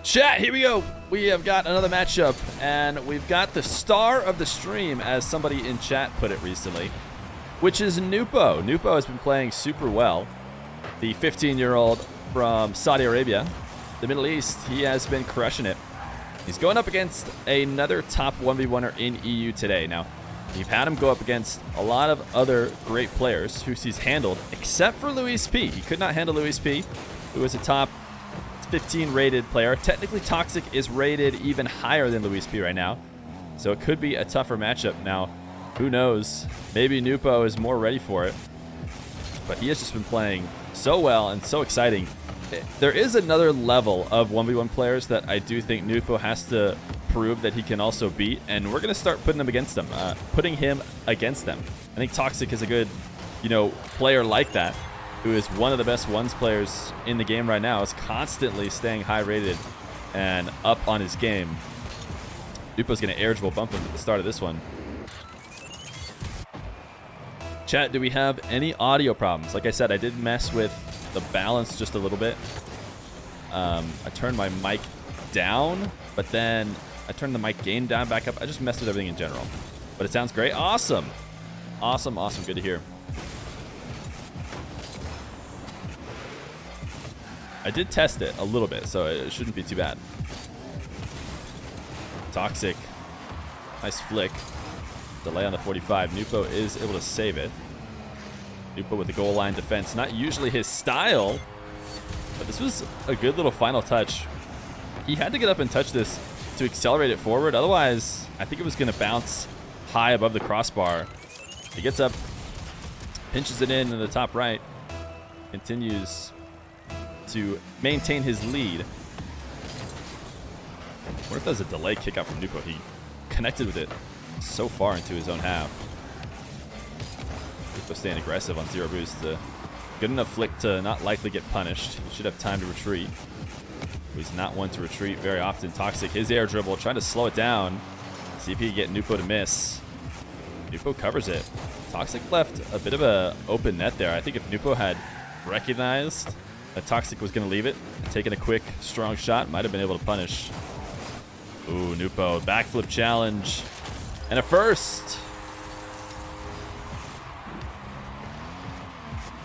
Chat, here we go. We have got another matchup, and we've got the star of the stream, as somebody in chat put it recently, which is Nupo. Nupo has been playing super well. The 15-year-old from Saudi Arabia, the Middle East, he has been crushing it. He's going up against another top 1v1er in EU today. Now, you've had him go up against a lot of other great players who he's handled, except for Luis P. He could not handle Luis P, who is a top 15 rated player. Technically, Toxic is rated even higher than Luis P right now, so it could be a tougher matchup. Now, who knows? Maybe Nupo is more ready for it, but he has just been playing so well and so exciting. There is another level of 1v1 players that I do think Nupo has to prove that he can also beat, and we're going to start putting him against them. I think Toxic is a good, player like that, who is one of the best ones players in the game right now, is constantly staying high rated and up on his game. Nupo's going to air dribble bump him at the start of this one. Chat, do we have any audio problems? Like I said, I did mess with the balance just a little bit. I turned my mic down, but then I turned the mic gain down back up. I just messed with everything in general. But it sounds great. Awesome. Awesome, awesome. Good to hear. I did test it a little bit, so it shouldn't be too bad. Toxic. Nice flick. Delay on the 45. Nupo is able to save it. Nupo with the goal line defense. Not usually his style, but this was a good little final touch. He had to get up and touch this to accelerate it forward. Otherwise, I think it was going to bounce high above the crossbar. He gets up, pinches it in the top right, continues to maintain his lead. What if there's a delay kick out from Nupo? He connected with it so far into his own half. Nupo staying aggressive on zero boost. Good enough flick to not likely get punished. He should have time to retreat. He's not one to retreat very often. Toxic, his air dribble, trying to slow it down. See if he can get Nupo to miss. Nupo covers it. Toxic left a bit of a open net there. I think if Nupo had recognized that Toxic was going to leave it, taking a quick, strong shot, might have been able to punish. Ooh, Nupo, backflip challenge. And a first.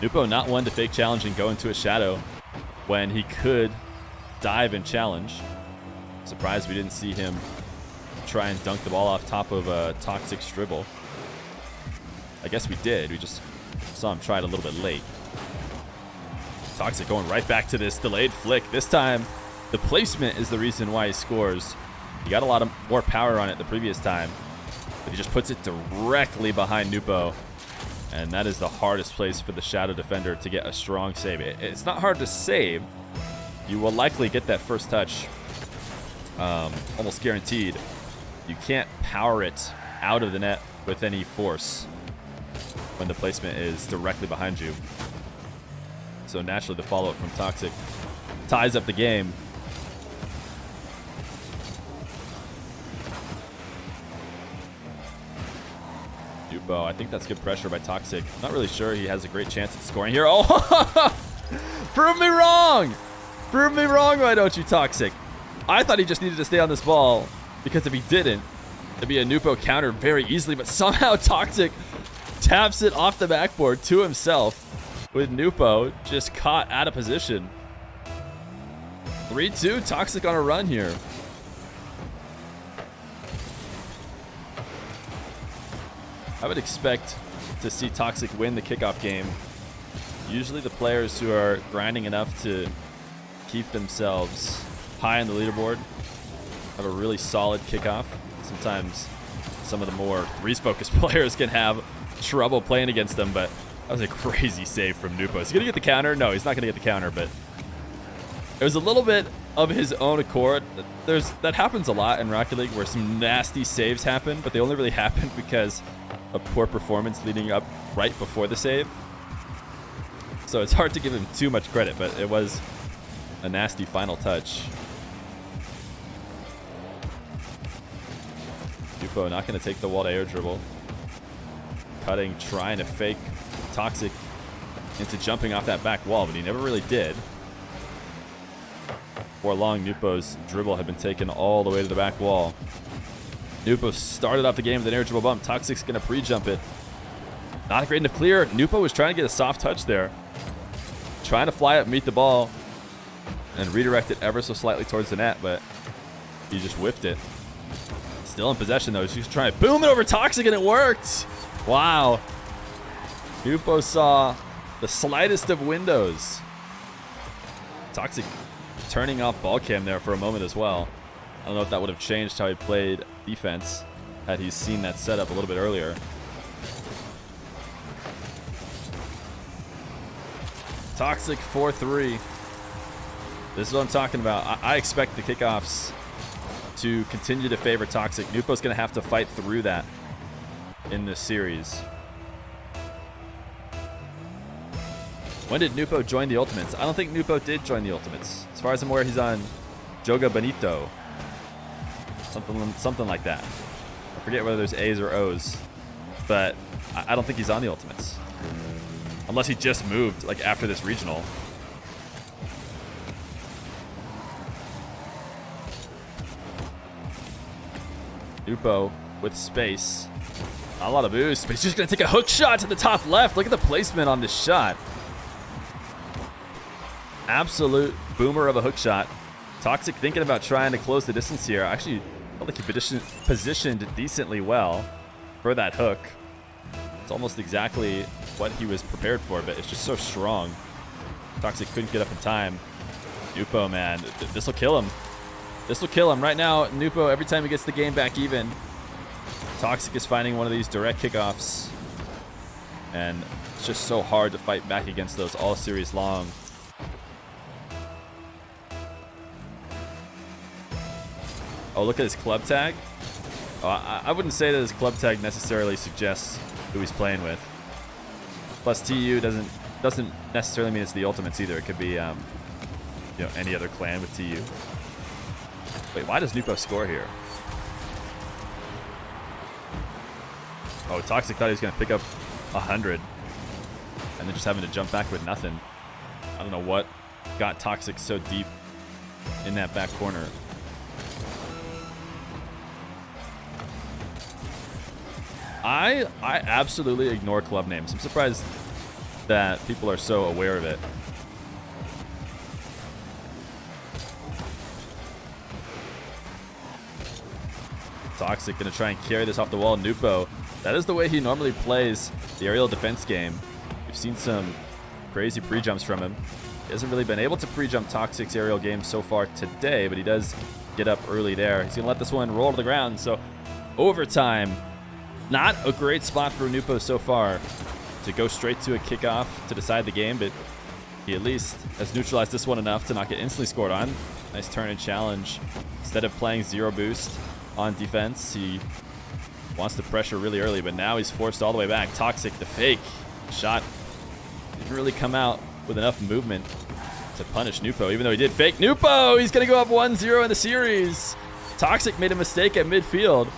Nupo not one to fake challenge and go into a shadow when he could dive and challenge. Surprised we didn't see him try and dunk the ball off top of a Toxic dribble. I guess we did. We just saw him try it a little bit late. Toxic going right back to this delayed flick. This time, the placement is the reason why he scores. He got a lot of more power on it the previous time, but he just puts it directly behind Nupo, and that is the hardest place for the shadow defender to get a strong save. It's not hard to save. You will likely get that first touch, almost guaranteed. You can't power it out of the net with any force when the placement is directly behind you. So naturally, the follow-up from Toxic ties up the game. Nupo, I think that's good pressure by Toxic. Not really sure he has a great chance at scoring here. Oh, prove me wrong! Prove me wrong, why don't you, Toxic? I thought he just needed to stay on this ball, because if he didn't, it'd be a Nupo counter very easily, but somehow Toxic taps it off the backboard to himself, with Nupo just caught out of position. 3-2, Toxic on a run here. I would expect to see Toxic win the kickoff game. Usually the players who are grinding enough to keep themselves high on the leaderboard have a really solid kickoff. Sometimes some of the more threes-focused players can have trouble playing against them, but that was a crazy save from Nupo. Is he going to get the counter? No, he's not going to get the counter, but it was a little bit of his own accord. That happens a lot in Rocket League, where some nasty saves happen, but they only really happen because of poor performance leading up right before the save. So it's hard to give him too much credit, but it was a nasty final touch. Nupo not going to take the wall to air dribble. Cutting, trying to fake Toxic into jumping off that back wall, but he never really did. Before long, Nupo's dribble had been taken all the way to the back wall. Nupo started off the game with an air dribble bump. Toxic's going to pre-jump it. Not a great enough clear. Nupo was trying to get a soft touch there. Trying to fly up, meet the ball, and redirect it ever so slightly towards the net, but he just whiffed it. Still in possession, though. She's trying to boom it over Toxic, and it worked. Wow. Nupo saw the slightest of windows. Toxic turning off ball cam there for a moment as well. I don't know if that would have changed how he played defense had he seen that setup a little bit earlier. Toxic 4-3. This is what I'm talking about. I expect the kickoffs to continue to favor Toxic. Nupo's going to have to fight through that in this series. When did Nupo join the Ultimates? I don't think Nupo did join the Ultimates. As far as I'm aware, he's on Joga Bonito. Something like that. I forget whether there's A's or O's. But I don't think he's on the Ultimates. Unless he just moved like after this regional. Nupo with space. Not a lot of boost, but he's just going to take a hook shot to the top left. Look at the placement on this shot. Absolute boomer of a hook shot. Toxic thinking about trying to close the distance here. Actually, I felt like he positioned decently well for that hook. It's almost exactly what he was prepared for, but it's just so strong. Toxic couldn't get up in time. Nupo, man, this will kill him. This will kill him. Right now, Nupo, every time he gets the game back even, Toxic is finding one of these direct kickoffs. And it's just so hard to fight back against those all series long. Oh, look at his club tag. Oh, I wouldn't say that his club tag necessarily suggests who he's playing with. Plus, TU doesn't necessarily mean it's the Ultimates either. It could be, any other clan with TU. Wait, why does Nupo score here? Oh, Toxic thought he was going to pick up 100. And then just having to jump back with nothing. I don't know what got Toxic so deep in that back corner. I absolutely ignore club names. I'm surprised that people are so aware of it. Toxic going to try and carry this off the wall. Nupo, that is the way he normally plays the aerial defense game. We've seen some crazy pre-jumps from him. He hasn't really been able to pre-jump Toxic's aerial game so far today, but he does get up early there. He's going to let this one roll to the ground. So overtime. Not a great spot for Nupo so far to go straight to a kickoff to decide the game, but he at least has neutralized this one enough to not get instantly scored on. Nice turn and challenge. Instead of playing zero boost on defense, he wants to pressure really early, but now he's forced all the way back. Toxic, the fake shot didn't really come out with enough movement to punish Nupo, even though he did fake. Nupo, he's going to go up 1-0 in the series. Toxic made a mistake at midfield.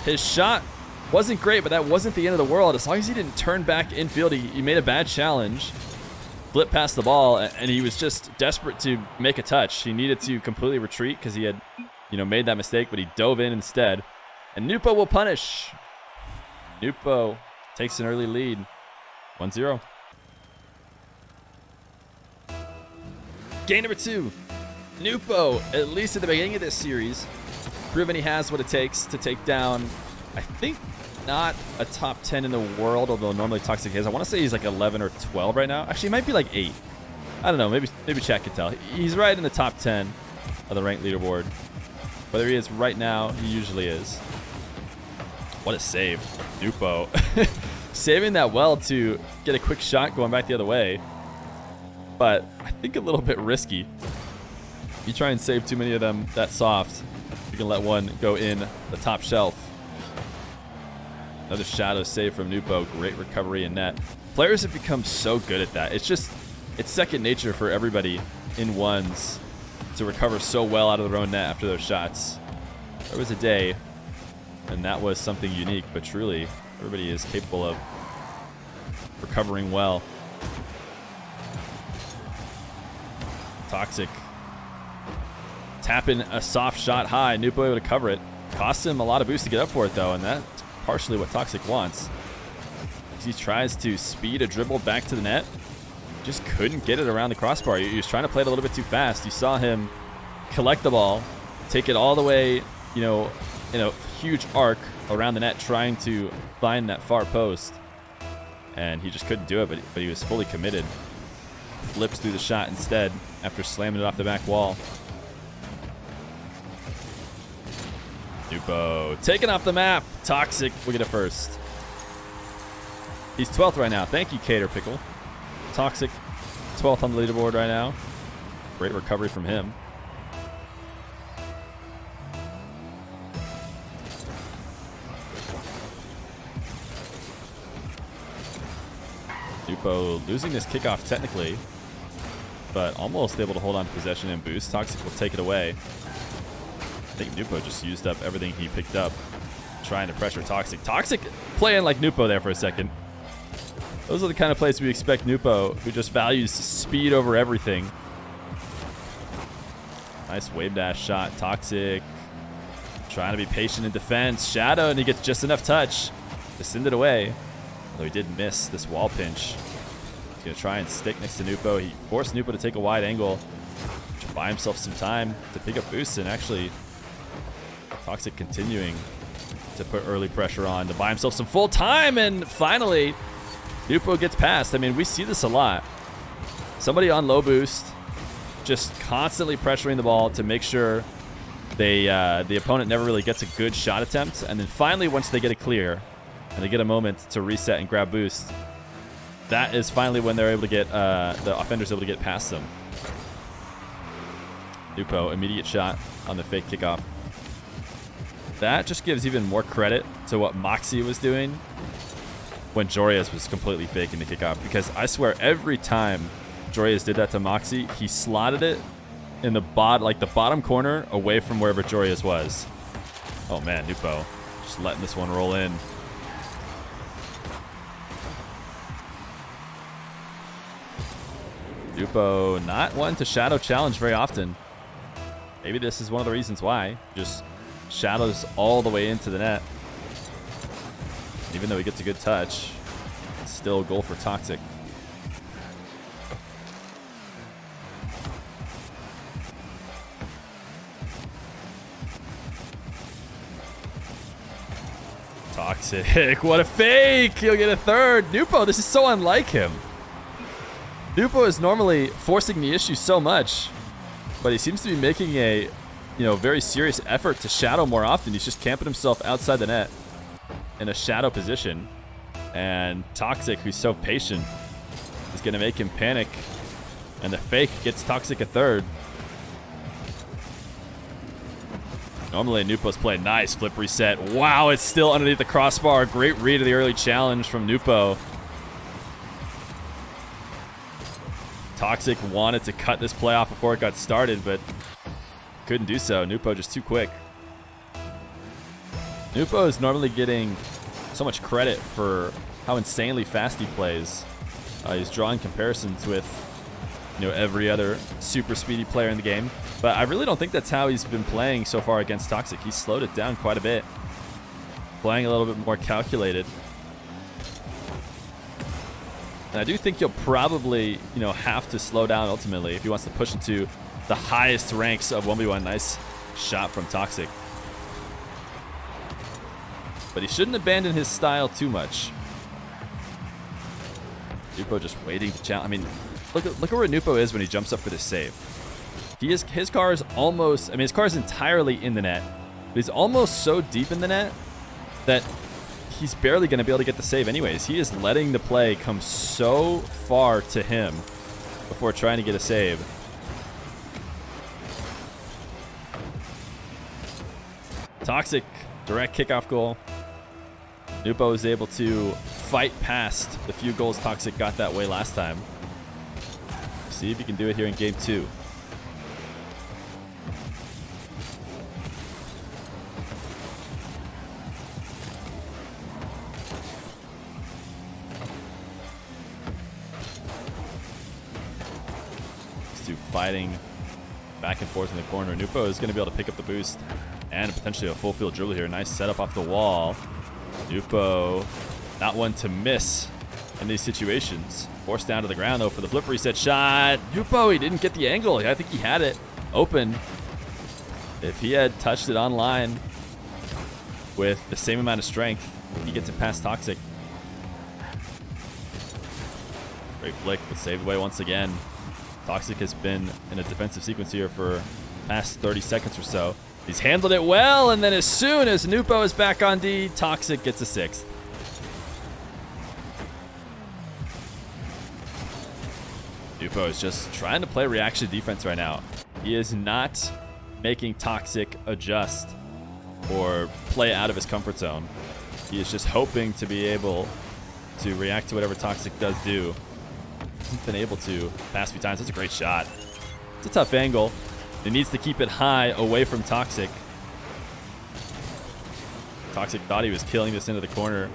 His shot wasn't great, but that wasn't the end of the world. As long as he didn't turn back infield, he made a bad challenge, flipped past the ball, and he was just desperate to make a touch. He needed to completely retreat because he had, made that mistake, but he dove in instead. And Nupo will punish. Nupo takes an early lead, 1-0. Game number 2. Nupo, at least at the beginning of this series, proven he has what it takes to take down, I think, not a top 10 in the world, although normally Toxic is. I want to say he's like 11 or 12 right now. Actually, he might be like 8. I don't know. Maybe chat can tell. He's right in the top 10 of the ranked leaderboard. Whether he is right now, he usually is. What a save. Nupo. Saving that well to get a quick shot going back the other way. But I think a little bit risky. You try and save too many of them that soft, you can let one go in the top shelf. Another shadow save from Nupo. Great recovery in net. Players have become so good at that. It's second nature for everybody in ones to recover so well out of their own net after those shots. There was a day, and that was something unique, but truly, everybody is capable of recovering well. Toxic tapping a soft shot high. Nupo able to cover it. Costs him a lot of boost to get up for it, though, and that's partially what Toxic wants. He tries to speed a dribble back to the net. Just couldn't get it around the crossbar. He was trying to play it a little bit too fast. You saw him collect the ball, take it all the way, you know, in a huge arc around the net, trying to find that far post. And he just couldn't do it, but he was fully committed. Flips through the shot instead after slamming it off the back wall. Nupo taken off the map. Toxic will get it first. He's 12th right now. Thank you, Cater Pickle. Toxic, 12th on the leaderboard right now. Great recovery from him. Nupo losing this kickoff technically, but almost able to hold on to possession and boost. Toxic will take it away. I think Nupo just used up everything he picked up, trying to pressure Toxic. Toxic playing like Nupo there for a second. Those are the kind of plays we expect Nupo, who just values speed over everything. Nice wave dash shot. Toxic trying to be patient in defense. Shadow, and he gets just enough touch to send it away. Although he did miss this wall pinch. He's going to try and stick next to Nupo. He forced Nupo to take a wide angle to buy himself some time to pick up boosts, and actually Toxic continuing to put early pressure on to buy himself some full time, and finally Nupo gets past. I mean, we see this a lot. Somebody on low boost just constantly pressuring the ball to make sure the opponent never really gets a good shot attempt, and then finally once they get it clear and they get a moment to reset and grab boost, that is finally when they're able to get the offender's able to get past them. Nupo, immediate shot on the fake kickoff. That just gives even more credit to what Moxie was doing when Jorias was completely faking the kickoff, because I swear every time Jorias did that to Moxie, he slotted it in the bottom corner away from wherever Jorias was. Oh man, Nupo just letting this one roll in. Nupo not one to shadow challenge very often. Maybe this is one of the reasons why. Just shadows all the way into the net. Even though he gets a good touch, it's still a goal for Toxic. Toxic, what a fake! He'll get a third. Nupo, this is so unlike him. Nupo is normally forcing the issue so much, but he seems to be making a, very serious effort to shadow more often. He's just camping himself outside the net in a shadow position, and Toxic, who's so patient, is going to make him panic, and the fake gets Toxic a third. Normally Nupo's playing nice flip reset. Wow, it's still underneath the crossbar. Great read of the early challenge from Nupo. Toxic wanted to cut this play off before it got started, but couldn't do so. Nupo just too quick. Nupo is normally getting so much credit for how insanely fast he plays. He's drawing comparisons with every other super speedy player in the game, but I really don't think that's how he's been playing so far against Toxic. He's slowed it down quite a bit, playing a little bit more calculated. And I do think he'll probably have to slow down ultimately if he wants to push into the highest ranks of 1v1. Nice shot from Toxic. But he shouldn't abandon his style too much. Nupo just waiting to challenge. I mean, look at where Nupo is when he jumps up for this save. His car is almost, his car is entirely in the net, but he's almost so deep in the net that he's barely going to be able to get the save anyways. He is letting the play come so far to him before trying to get a save. Toxic, direct kickoff goal. Nupo is able to fight past the few goals Toxic got that way last time. See if he can do it here in game 2. These two fighting back and forth in the corner. Nupo is going to be able to pick up the boost and potentially a full field dribble here. Nice setup off the wall. Nupo, not one to miss in these situations. Forced down to the ground, though, for the flip reset shot. Nupo, he didn't get the angle. I think he had it open. If he had touched it on line with the same amount of strength, he gets it past Toxic. Great flick, but saved away once again. Toxic has been in a defensive sequence here for the past 30 seconds or so. He's handled it well, and then as soon as Nupo is back on D, Toxic gets a sixth. Nupo is just trying to play reaction defense right now. He is not making Toxic adjust or play out of his comfort zone. He is just hoping to be able to react to whatever Toxic does do. Hasn't been able to past few times. That's a great shot. It's a tough angle. He needs to keep it high away from Toxic. Toxic thought he was killing this into the corner,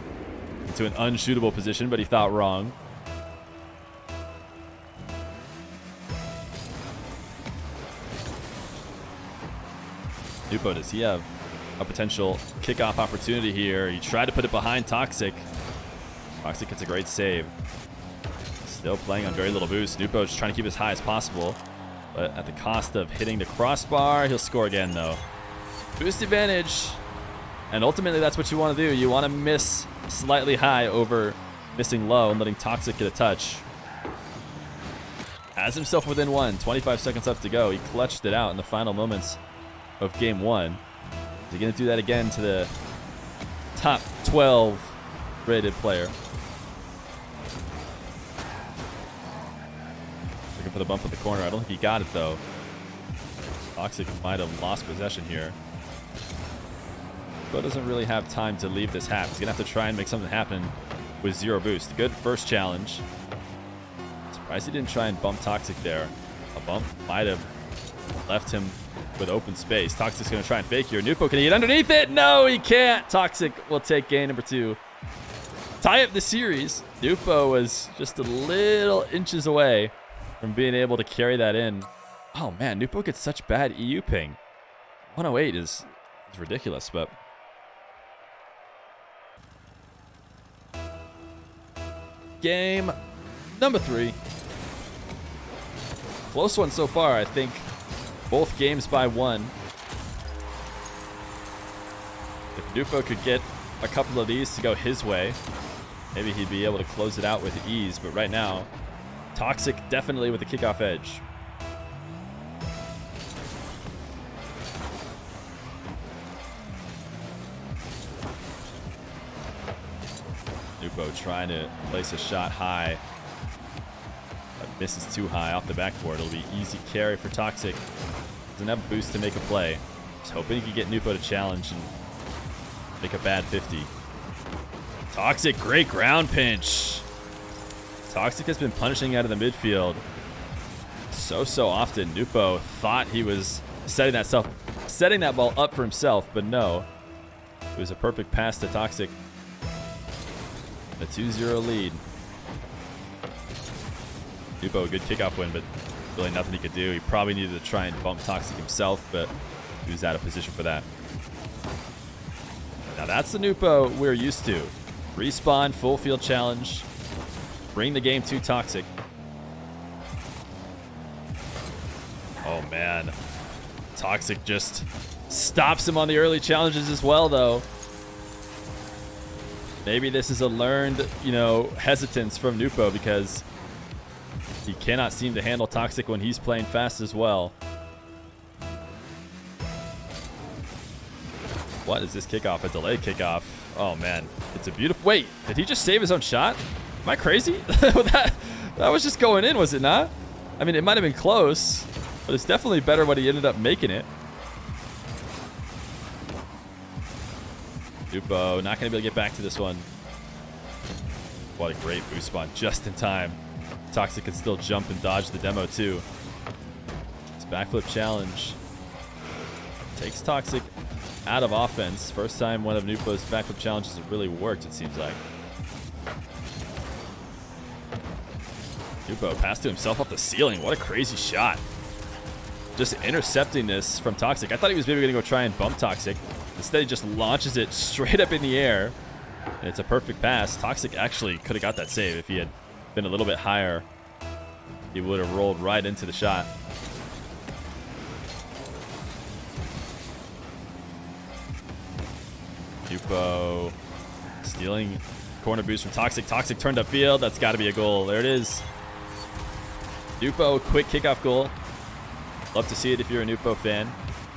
into an unshootable position, but he thought wrong. Nupo, does he have a potential kickoff opportunity here? He tried to put it behind Toxic. Toxic gets a great save. Still playing on very little boost. Nupo just trying to keep as high as possible, but at the cost of hitting the crossbar. He'll score again, though. Boost advantage. And ultimately, that's what you want to do. You want to miss slightly high over missing low and letting Toxic get a touch. Has himself within one. 25 seconds left to go. He clutched it out in the final moments of game one. Is he going to do that again to the top 12 rated player? Looking for the bump at the corner. I don't think he got it, though. Toxic might have lost possession here. But doesn't really have time to leave this half. He's going to have to try and make something happen with zero boost. Good first challenge. Surprised he didn't try and bump Toxic there. A bump might have left him with open space. Toxic's going to try and fake here. Nupo, can he get underneath it? No, he can't. Toxic will take game number 2. Tie up the series. Nupo was just a little inches away from being able to carry that in. Oh, man, Nupo gets such bad EU ping. 108 is ridiculous, but... Game number 3. Close one so far, I think. Both games by 1. If Nupo could get a couple of these to go his way, maybe he'd be able to close it out with ease. But right now, Toxic definitely with the kickoff edge. Nupo trying to place a shot high. But misses too high off the backboard. It'll be easy carry for Toxic. Doesn't have a boost to make a play. Just hoping he could get Nupo to challenge and make a bad 50. Toxic, great ground pinch. Toxic has been punishing out of the midfield so often. Nupo thought he was setting that ball up for himself, but no. It was a perfect pass to Toxic. A 2-0 lead. Nupo, a good kickoff win, but really nothing he could do. He probably needed to try and bump Toxic himself, but he was out of position for that. Now that's the Nupo we're used to. Respawn, full field challenge. Bring the game to Toxic. Oh, man. Toxic just stops him on the early challenges as well, though. Maybe this is a learned, hesitance from Nupo because he cannot seem to handle Toxic when he's playing fast as well. What is this kickoff? A delayed kickoff. Oh, man. It's a beautiful... Wait, did he just save his own shot? Am I crazy? that was just going in, was it not? I mean, it might have been close, but it's definitely better when he ended up making it. Nupo not going to be able to get back to this one. What a great boost spawn just in time. Toxic can still jump and dodge the demo too. This backflip challenge takes Toxic out of offense. First time one of Nupo's backflip challenges has really worked, it seems like. Nupo passed to himself off the ceiling. What a crazy shot. just intercepting this from Toxic. I thought he was maybe going to go try and bump Toxic. Instead, he just launches it straight up in the air. And it's a perfect pass. Toxic actually could have got that save if he had been a little bit higher. He would have rolled right into the shot. Nupo stealing corner boost from Toxic. Toxic turned upfield. That's got to be a goal. There it is. Nupo, quick kickoff goal. Love to see it if you're a Nupo fan.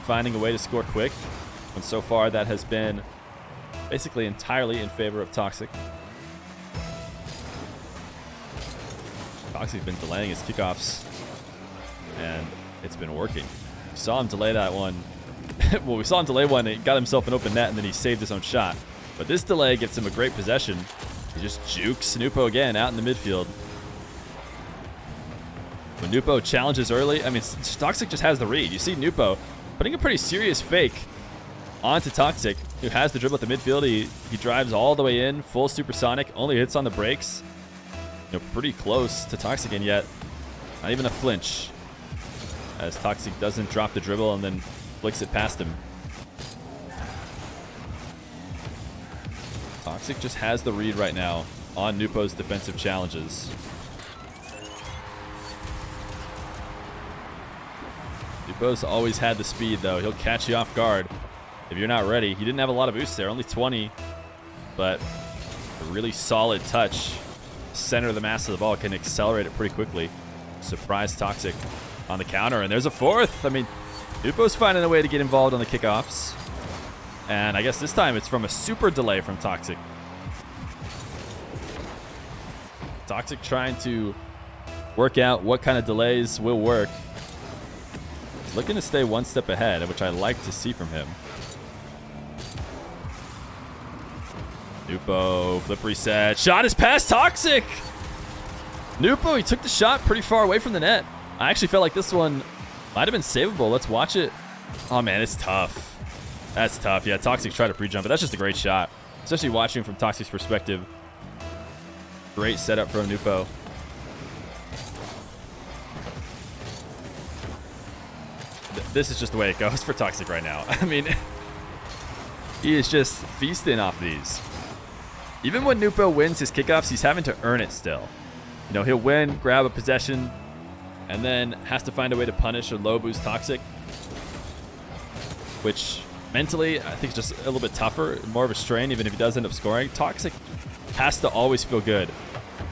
Finding a way to score quick. And so far, that has been basically entirely in favor of Toxic. Toxic's been delaying his kickoffs, and it's been working. We saw him delay that one. Well, we saw him delay one. He got himself an open net, and then he saved his own shot. But this delay gives him a great possession. He just jukes Nupo again out in the midfield. When Nupo challenges early, I mean, Toxic just has the read. You see Nupo putting a pretty serious fake onto Toxic, who has the dribble at the midfield. He drives all the way in, full supersonic, only hits on the brakes. You know, pretty close to Toxic, and yet not even a flinch, as Toxic doesn't drop the dribble and then flicks it past him. Toxic just has the read right now on Nupo's defensive challenges. Nupo's always had the speed, though. He'll catch you off guard if you're not ready. He didn't have a lot of boost there, only 20, but a really solid touch. Center of the mass of the ball can accelerate it pretty quickly. Surprise Toxic on the counter, and there's a fourth. I mean, Nupo's finding a way to get involved on the kickoffs, and I guess this time it's from a super delay from Toxic. Toxic trying to work out what kind of delays will work. He's looking to stay one step ahead, which I like to see from him. Nupo, flip reset. Shot is past Toxic. Nupo, he took the shot pretty far away from the net. I actually felt like this one might have been savable. Let's watch it. Oh, man, it's tough. That's tough. Yeah, Toxic tried to pre-jump, but that's just a great shot. Especially watching from Toxic's perspective. Great setup from Nupo. This is just the way it goes for Toxic right now. I mean, he is just feasting off these. Even when Nupo wins his kickoffs, he's having to earn it still. You know, he'll win, grab a possession, and then has to find a way to punish or low boost Toxic, which mentally I think is just a little bit tougher, more of a strain, even if he does end up scoring. Toxic has to always feel good,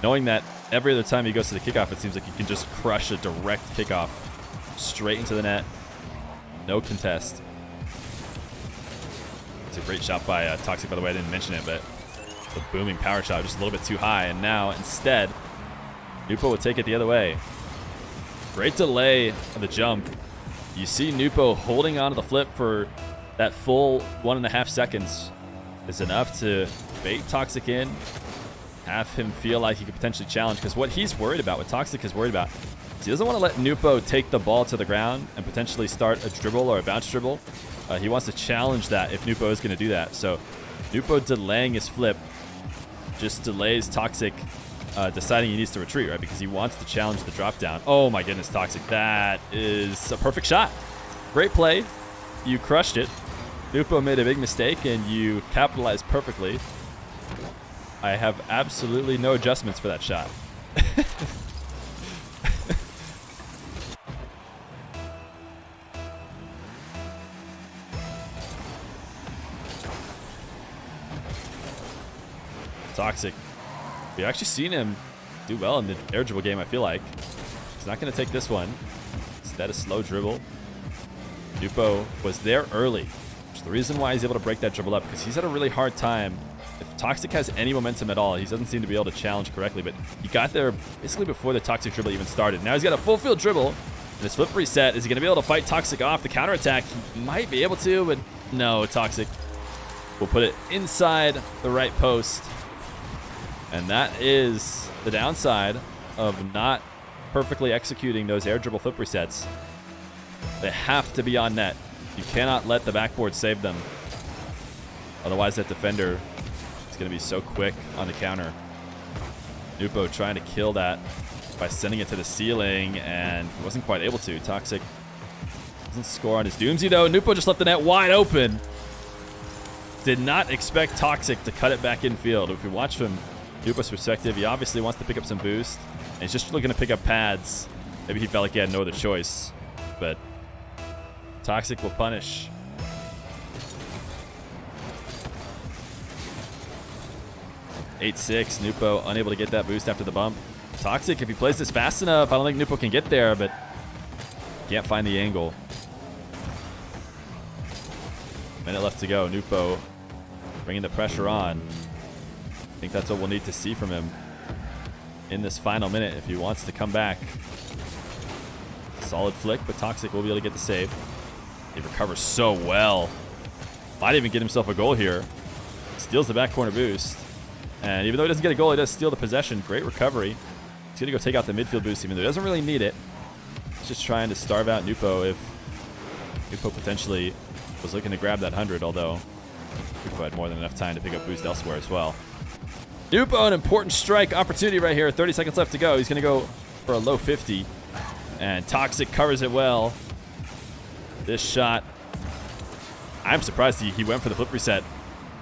knowing that every other time he goes to the kickoff, it seems like he can just crush a direct kickoff straight into the net. No contest. It's a great shot by Toxic, by the way. I didn't mention it, but the booming power shot just a little bit too high. And now, instead, Nupo will take it the other way. Great delay of the jump. You see Nupo holding onto the flip for that full 1.5 seconds is enough to bait Toxic in, have him feel like he could potentially challenge. Because what he's worried about, what Toxic is worried about, is he doesn't want to let Nupo take the ball to the ground and potentially start a dribble or a bounce dribble. He wants to challenge that if Nupo is going to do that. So Nupo delaying his flip just delays Toxic deciding he needs to retreat, right? Because he wants to challenge the drop down. Oh my goodness, Toxic. That is a perfect shot. Great play. You crushed it. Nupo made a big mistake and you capitalized perfectly. I have absolutely no adjustments for that shot. Toxic. We've actually seen him do well in the air dribble game, I feel like. He's not going to take this one. Instead, a slow dribble. Nupo was there early, which is the reason why he's able to break that dribble up, because he's had a really hard time. If Toxic has any momentum at all, he doesn't seem to be able to challenge correctly, but he got there basically before the Toxic dribble even started. Now he's got a full field dribble, and his flip reset. Is he going to be able to fight Toxic off the counterattack? He might be able to, but no, Toxic will put it inside the right post. And that is the downside of not perfectly executing those air dribble flip resets. They have to be on net. You cannot let the backboard save them. Otherwise, that defender is going to be so quick on the counter. Nupo trying to kill that by sending it to the ceiling, and wasn't quite able to. Toxic Doesn't score on his Doomsy, though. Nupo just left the net wide open. Did not expect Toxic to cut it back in field. If you watch from Nupo's perspective, he obviously wants to pick up some boost. And he's just looking to pick up pads. Maybe he felt like he had no other choice. But Toxic will punish. (8-6). Nupo unable to get that boost after the bump. Toxic, if he plays this fast enough, I don't think Nupo can get there, but can't find the angle. Minute left to go. Nupo bringing the pressure on. I think that's what we'll need to see from him in this final minute if he wants to come back. Solid flick, but Toxic will be able to get the save. He recovers so well. Might even get himself a goal here. Steals the back corner boost. And even though he doesn't get a goal, he does steal the possession. Great recovery. He's going to go take out the midfield boost, even though he doesn't really need it. He's just trying to starve out Nupo if Nupo potentially was looking to grab that 100, although Nupo had more than enough time to pick up boost elsewhere as well. Nupo, an important strike opportunity right here. 30 seconds left to go. He's going to go for a low 50. And Toxic covers it well. This shot, I'm surprised he went for the flip reset.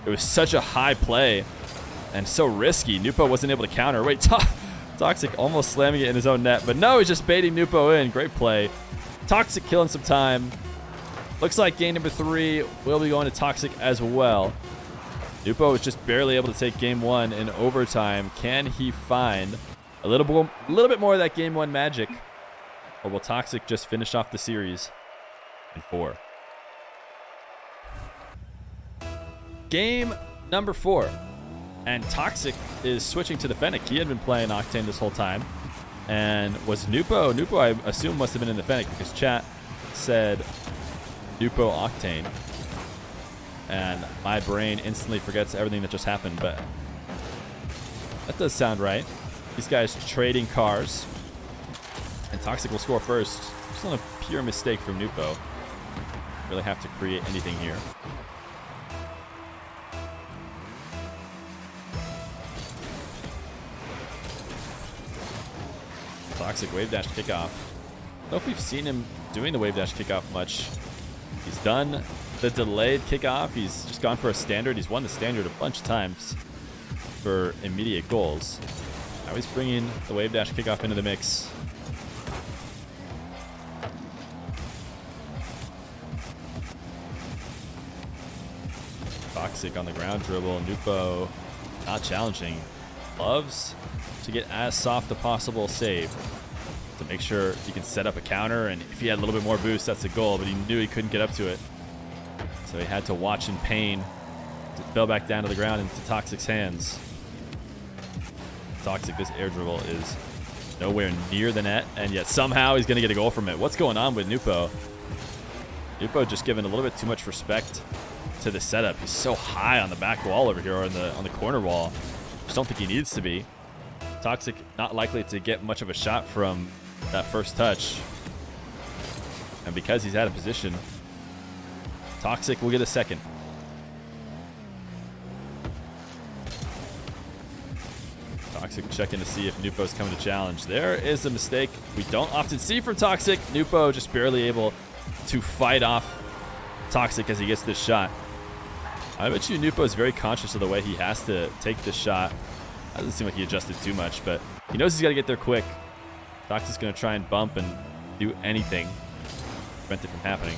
It was such a high play and so risky. Nupo wasn't able to counter. Wait, Toxic almost slamming it in his own net. But no, he's just baiting Nupo in. Great play. Toxic killing some time. Looks like game number 3 will be going to Toxic as well. Nupo was just barely able to take game 1 in overtime. Can he find a little bit more of that game 1 magic? Or will Toxic just finish off the series in 4? Game number 4. And Toxic is switching to the Fennec. He had been playing Octane this whole time. And was Nupo. Nupo, I assume, must have been in the Fennec because chat said Nupo Octane. And my brain instantly forgets everything that just happened. But that does sound right. These guys trading cars. And Toxic will score first. Just on a pure mistake from Nupo. Really have to create anything here. Toxic wave dash kickoff. I don't know if we've seen him doing the wave dash kickoff much. He's done the delayed kickoff. He's just gone for a standard. He's won the standard a bunch of times for immediate goals. Now he's bringing the wave dash kickoff into the mix. Toxic on the ground dribble. Nupo not challenging. Loves to get as soft a possible save to make sure he can set up a counter, and if he had a little bit more boost, that's a goal, but he knew he couldn't get up to it. So he had to watch in pain to fell back down to the ground into Toxic's hands. Toxic, this air dribble is nowhere near the net, and yet somehow he's going to get a goal from it. What's going on with Nupo? Nupo just giving a little bit too much respect to the setup. He's so high on the back wall over here, or on the corner wall. Just don't think he needs to be. Toxic not likely to get much of a shot from that first touch. And because he's out of position, Toxic will get a second. Toxic checking to see if Nupo's coming to challenge. There is a mistake we don't often see from Toxic. Nupo just barely able to fight off Toxic as he gets this shot. I bet you Nupo is very conscious of the way he has to take this shot. Doesn't seem like he adjusted too much, but he knows he's got to get there quick. Toxic's going to try and bump and do anything to prevent it from happening.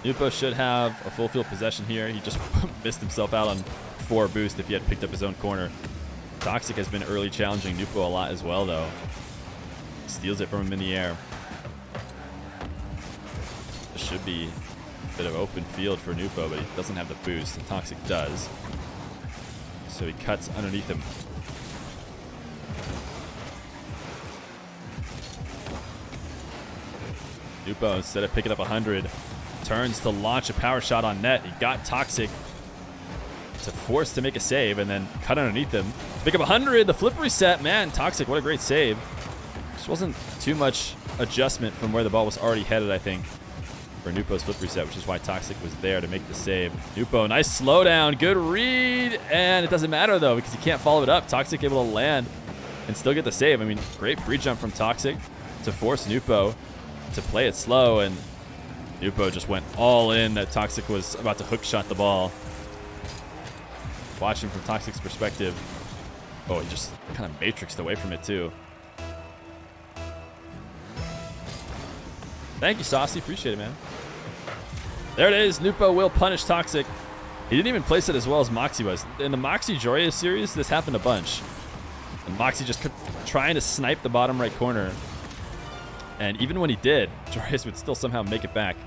Nupo should have a full field possession here. He just missed himself out on 4 boost if he had picked up his own corner. Toxic has been early challenging Nupo a lot as well, though. Steals it from him in the air. This should be a bit of open field for Nupo, but he doesn't have the boost, and Toxic does. So he cuts underneath him. Nupo, instead of picking up 100, turns to launch a power shot on net. He got Toxic to force to make a save and then cut underneath him. Pick up 100, the flip reset. Man, Toxic, what a great save. Just wasn't too much adjustment from where the ball was already headed, I think, for Nupo's flip reset, which is why Toxic was there to make the save. Nupo, nice slowdown, good read, and it doesn't matter though because he can't follow it up. Toxic able to land and still get the save. I mean, great free jump from Toxic to force Nwpo to play it slow, and Nwpo just went all in. That Toxic was about to hook shot the ball. Watching from Toxic's perspective. Oh, he just kind of matrixed away from it too. Thank you, Saucy. Appreciate it, man. There it is. Nwpo will punish Toxic. He didn't even place it as well as Moxie was. In the Moxie Joria series, this happened a bunch. And Moxie just kept trying to snipe the bottom right corner. And even when he did, Joris would still somehow make it back.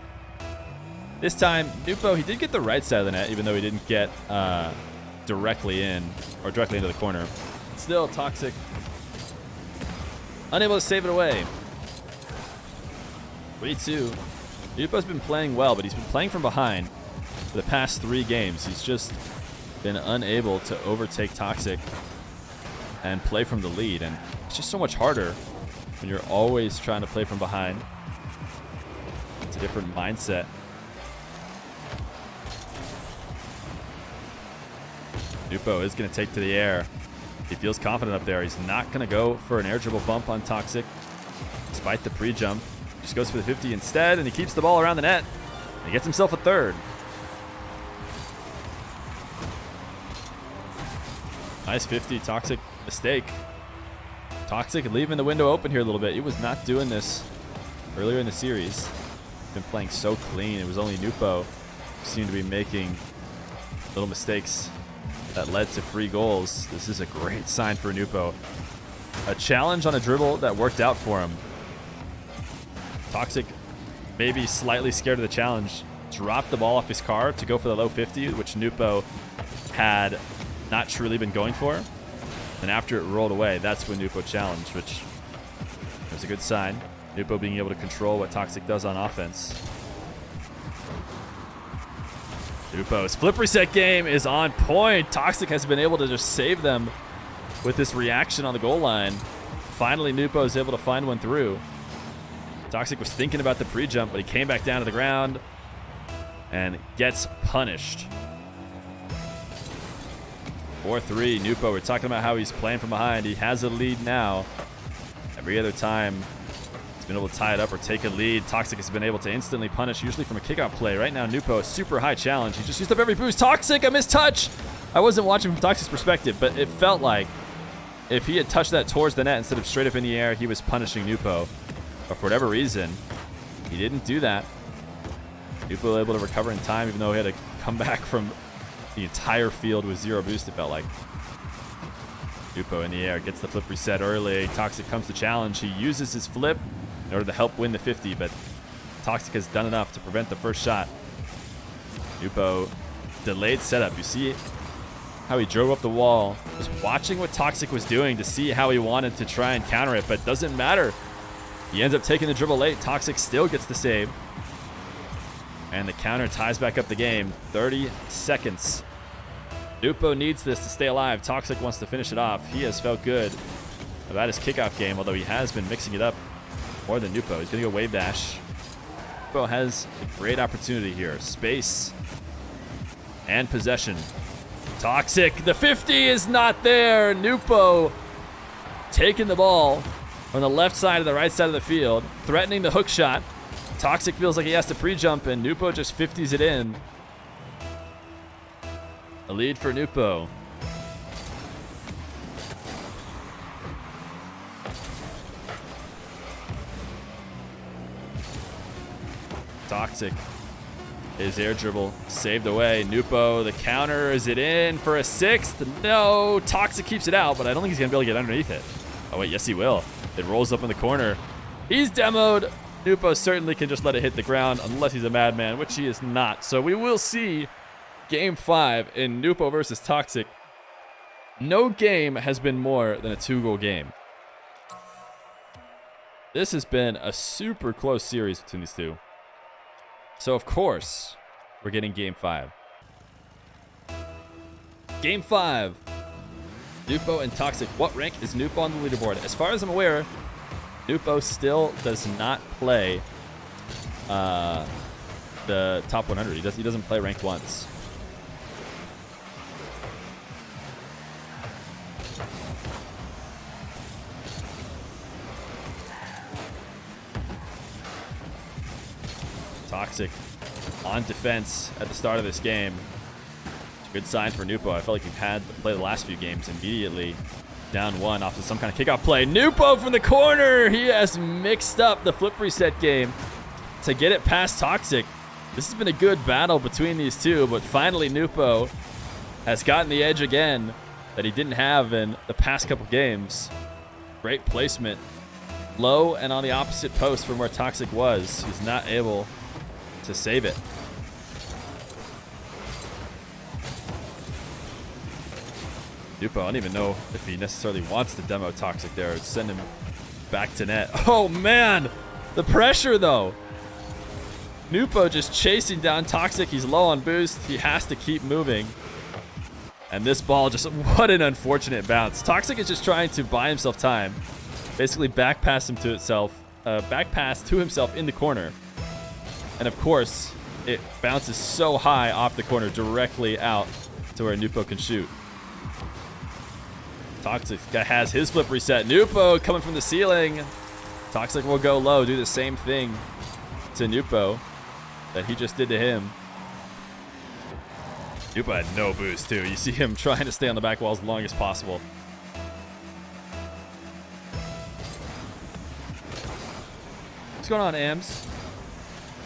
This time, Nwpo, he did get the right side of the net, even though he didn't get directly in, or directly into the corner. Still, Toxic unable to save it away. 3-2. Nwpo's been playing well, but he's been playing from behind for the past 3 games. He's just been unable to overtake Toxic and play from the lead. And it's just so much harder when you're always trying to play from behind. It's a different mindset. Nupo is going to take to the air. He feels confident up there. He's not going to go for an air dribble bump on Toxic, despite the pre-jump. Just goes for the 50 instead, and he keeps the ball around the net. He gets himself a third. Nice 50, Toxic mistake. Toxic leaving the window open here a little bit. He was not doing this earlier in the series. Been playing so clean. It was only Nupo who seemed to be making little mistakes that led to free goals. This is a great sign for Nupo. A challenge on a dribble that worked out for him. Toxic, maybe slightly scared of the challenge, dropped the ball off his car to go for the low 50, which Nupo had not truly been going for. And after it rolled away, that's when Nupo challenged, which was a good sign. Nupo being able to control what Toxic does on offense. Nupo's flip reset game is on point. Toxic has been able to just save them with this reaction on the goal line. Finally, Nupo is able to find one through. Toxic was thinking about the pre-jump, but he came back down to the ground and gets punished. 4-3, Nupo. We're talking about how he's playing from behind. He has a lead now. Every other time he's been able to tie it up or take a lead, Toxic has been able to instantly punish, usually from a kickoff play. Right now, Nupo, a super high challenge. He just used up every boost. Toxic, a missed touch. I wasn't watching from Toxic's perspective, but it felt like if he had touched that towards the net instead of straight up in the air, he was punishing Nupo. But for whatever reason, he didn't do that. Nupo was able to recover in time, even though he had to come back from the entire field with 0 boost, it felt like. Nupo in the air, gets the flip reset early. Toxic comes to challenge. He uses his flip in order to help win the 50, but Toxic has done enough to prevent the first shot. Nupo, delayed setup. You see how he drove up the wall. Was watching what Toxic was doing to see how he wanted to try and counter it, but doesn't matter. He ends up taking the dribble late. Toxic still gets the save. And the counter ties back up the game. 30 seconds. Nupo needs this to stay alive. Toxic wants to finish it off. He has felt good about his kickoff game, although he has been mixing it up more than Nupo. He's going to go wave dash. Nupo has a great opportunity here. Space and possession. Toxic. The 50 is not there. Nupo taking the ball from the left side to the right side of the field, threatening the hook shot. Toxic feels like he has to pre-jump, and Nupo just 50s it in. A lead for Nupo. Toxic. His air dribble saved away. Nupo, the counter, is it in for a 6th? No, Toxic keeps it out, but I don't think he's going to be able to get underneath it. Oh, wait, yes, he will. It rolls up in the corner. He's demoed. Nupo certainly can just let it hit the ground unless he's a madman, which he is not. So we will see Game 5 in Nupo versus Toxic. No game has been more than a 2-goal game. This has been a super close series between these two. So, of course, we're getting Game 5. Game 5. Nupo and Toxic. What rank is Nupo on the leaderboard? As far as I'm aware, Nupo still does not play the top 100. He doesn't play ranked once. Toxic on defense at the start of this game. It's a good sign for Nupo. I felt like we've had to play the last few games immediately down one off of some kind of kickoff play. Nupo from the corner. He has mixed up the flip reset game to get it past Toxic. This has been a good battle between these two, but finally Nupo has gotten the edge again that he didn't have in the past couple games. Great placement. Low and on the opposite post from where Toxic was. He's not able to save it. Nupo, I don't even know if he necessarily wants to demo Toxic there or send him back to net. Oh man, the pressure though. Nupo just chasing down Toxic. He's low on boost. He has to keep moving. And this ball just, what an unfortunate bounce. Toxic is just trying to buy himself time. Basically back pass him to itself, back pass to himself in the corner. And of course, it bounces so high off the corner directly out to where Nupo can shoot. Toxic guy has his flip reset. Nupo coming from the ceiling. Toxic will go low, do the same thing to Nupo that he just did to him. Nupo had no boost too. You see him trying to stay on the back wall as long as possible. What's going on, Ams?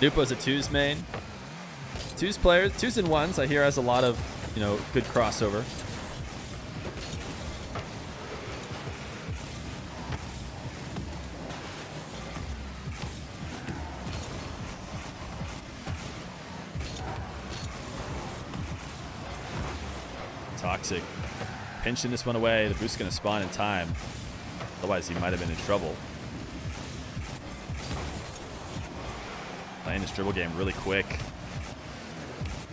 Nupo's a twos main. Twos players, twos and ones, I hear has a lot of, good crossover. Toxic pinching this one away. The boost's gonna spawn in time. Otherwise, he might have been in trouble. Playing this dribble game really quick.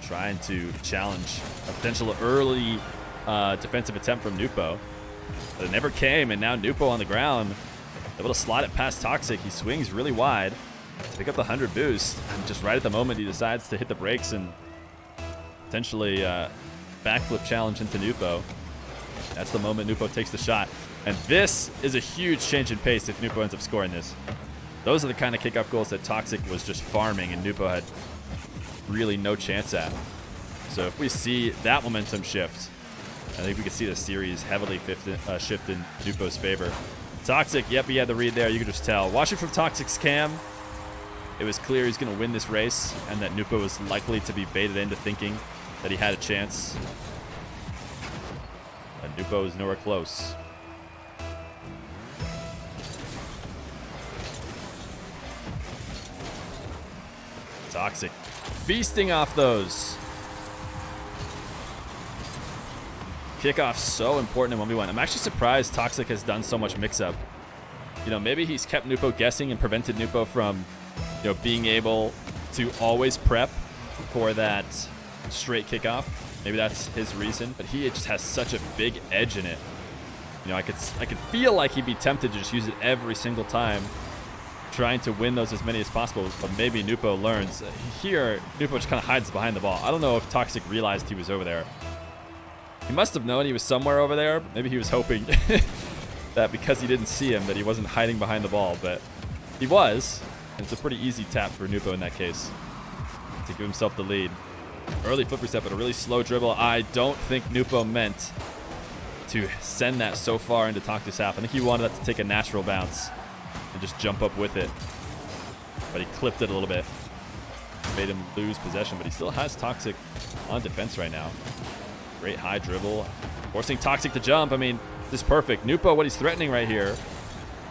Trying to challenge a potential early defensive attempt from Nupo. But it never came, and now Nupo on the ground, able to slot it past Toxic. He swings really wide to pick up the 100 boost. And just right at the moment, he decides to hit the brakes and potentially backflip challenge into Nupo. That's the moment Nupo takes the shot. And this is a huge change in pace if Nupo ends up scoring this. Those are the kind of kickoff goals that Toxic was just farming and Nupo had really no chance at. So if we see that momentum shift, I think we can see the series heavily shift in Nupo's favor. Toxic, yep, he had the read there. You could just tell. Watching from Toxic's cam, it was clear he's going to win this race and that Nupo was likely to be baited into thinking that he had a chance. But Nupo is nowhere close. Toxic feasting off those. Kickoff so important in 1v1. I'm actually surprised Toxic has done so much mix-up. Maybe he's kept Nupo guessing and prevented Nupo from, being able to always prep for that straight kickoff. Maybe that's his reason, but he just has such a big edge in it. I could feel like he'd be tempted to just use it every single time, trying to win those as many as possible, but maybe Nupo learns. Here, Nupo just kind of hides behind the ball. I don't know if Toxic realized he was over there. He must have known he was somewhere over there. Maybe he was hoping that because he didn't see him that he wasn't hiding behind the ball, but he was. And it's a pretty easy tap for Nupo in that case to give himself the lead. Early flip reset, but a really slow dribble. I don't think Nupo meant to send that so far into Toxic's half. I think he wanted that to take a natural bounce and just jump up with it. But he clipped it a little bit. Made him lose possession, but he still has Toxic on defense right now. Great high dribble. Forcing Toxic to jump. I mean, this is perfect. Nupo, what he's threatening right here,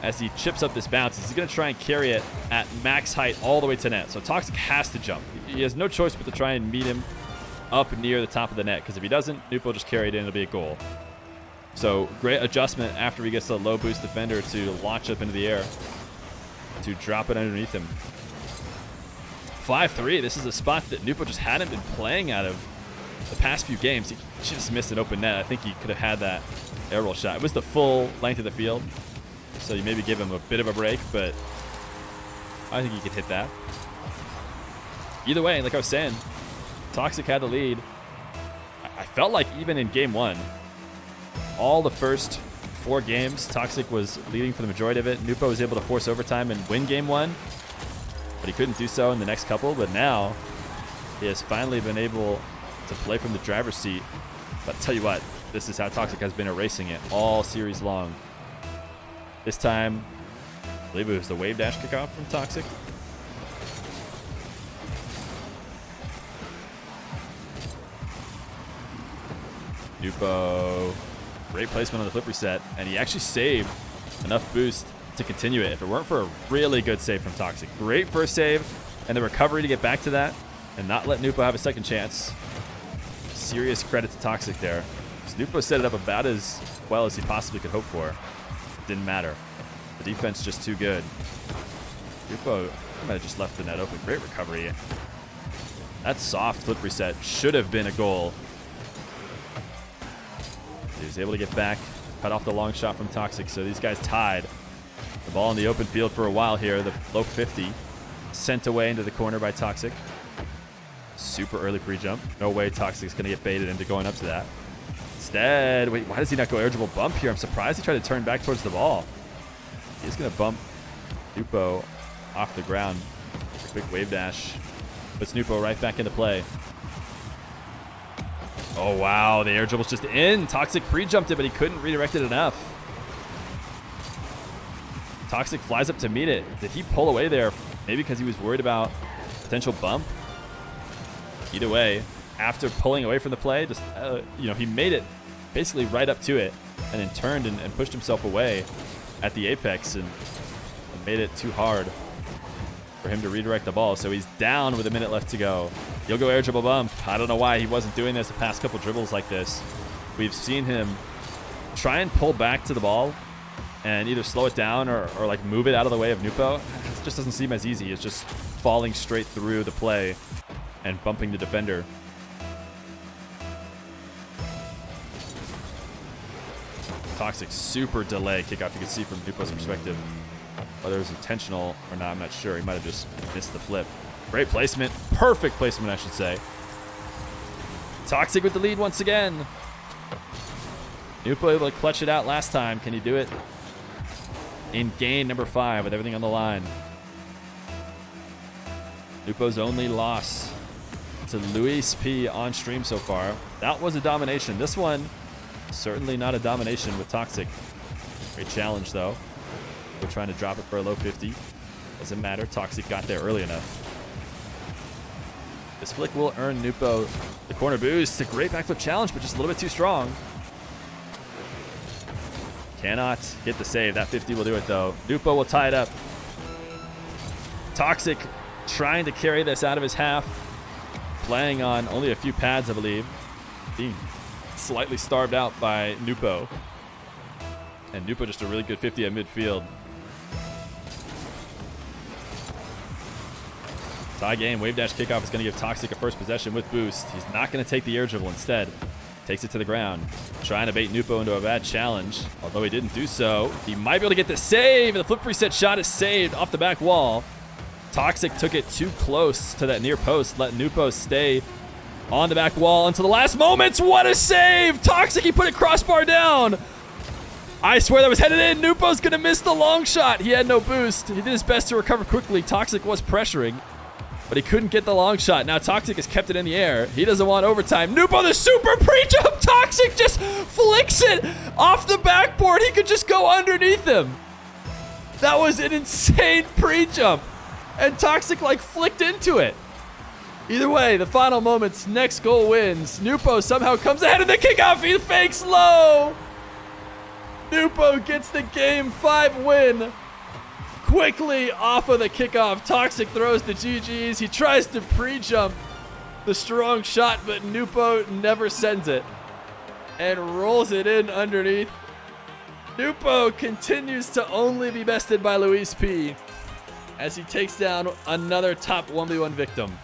as he chips up this bounce, is he's going to try and carry it at max height all the way to net. So Toxic has to jump. He has no choice but to try and meet him up near the top of the net, because if he doesn't, Nupo just carry it in, it'll be a goal. So great adjustment after he gets the low boost defender to launch up into the air to drop it underneath him. 5-3. This is a spot that Nupo just hadn't been playing out of the past few games. He just missed an open net. I think he could have had that air roll shot. It was the full length of the field, so you maybe give him a bit of a break, but I think he could hit that. Either way, like I was saying, Toxic had the lead. I felt like even in game one, all the first 4 games, Toxic was leading for the majority of it. Nupo was able to force overtime and win game one. but he couldn't do so in the next couple. But now he has finally been able to play from the driver's seat. But I'll tell you what, this is how Toxiic has been erasing it all series long. This time, I believe it was the wave dash kickoff from Toxiic. Nupo, great placement on the flip reset, and he actually saved enough boost to continue it if it weren't for a really good save from Toxiic. Great first save, and the recovery to get back to that and not let Nupo have a second chance. Serious credit to Toxiic there. Nupo set it up about as well as he possibly could hope for. Didn't matter. The defense just too good. Nupo might have just left the net open. Great recovery. That soft flip reset should have been a goal. He was able to get back, cut off the long shot from Toxiic, so these guys tied. The ball in the open field for a while here. The low 50 sent away into the corner by Toxiic. Super early pre-jump. No way Toxic's going to get baited into going up to that. Instead, wait, why does he not go air dribble bump here? I'm surprised he tried to turn back towards the ball. He's going to bump Nupo off the ground. A quick wave dash. Puts Nupo right back into play. Oh, wow. The air dribble's just in. Toxiic pre-jumped it, but he couldn't redirect it enough. Toxiic flies up to meet it. Did he pull away there? Maybe because he was worried about potential bump? Either way, after pulling away from the play, just he made it basically right up to it and then turned and pushed himself away at the apex and made it too hard for him to redirect the ball. So he's down with a minute left to go. He'll go air dribble bump. I don't know why he wasn't doing this the past couple dribbles like this. We've seen him try and pull back to the ball and either slow it down or like move it out of the way of Nupo. It just doesn't seem as easy. It's just falling straight through the play and bumping the defender. Toxiic super delay kickoff. You can see from Nupo's perspective. Whether it was intentional or not, I'm not sure. He might have just missed the flip. Great placement. Perfect placement, I should say. Toxiic with the lead once again. Nupo able to clutch it out last time. Can he do it in game number 5 with everything on the line? Nupo's only loss to Luis P on stream so far. That was a domination. This one, certainly not a domination with Toxiic. Great challenge, though. We're trying to drop it for a low 50. Doesn't matter. Toxiic got there early enough. This flick will earn Nupo the corner boost. A great backflip challenge, but just a little bit too strong. Cannot get the save. That 50 will do it, though. Nupo will tie it up. Toxiic trying to carry this out of his half. Playing on only a few pads, I believe. Being slightly starved out by Nupo. And Nupo just a really good 50 at midfield. Tie game. Wave dash kickoff is going to give Toxiic a first possession with boost. He's not going to take the air dribble instead. Takes it to the ground. Trying to bait Nupo into a bad challenge. Although he didn't do so. He might be able to get the save. And the flip reset shot is saved off the back wall. Toxiic took it too close to that near post. Let Nupo stay on the back wall until the last moments. What a save! Toxiic, he put it crossbar down. I swear that was headed in. Nupo's going to miss the long shot. He had no boost. He did his best to recover quickly. Toxiic was pressuring, but he couldn't get the long shot. Now Toxiic has kept it in the air. He doesn't want overtime. Nupo, the super pre-jump. Toxiic just flicks it off the backboard. He could just go underneath him. That was an insane pre-jump. And Toxiic like flicked into it. Either way, the final moments, next goal wins. Nupo somehow comes ahead of the kickoff. He fakes low. Nupo gets the game 5 win. Quickly off of the kickoff. Toxiic throws the GGs. He tries to pre-jump the strong shot, but Nupo never sends it and rolls it in underneath. Nupo continues to only be bested by Luis P as he takes down another top 1v1 victim.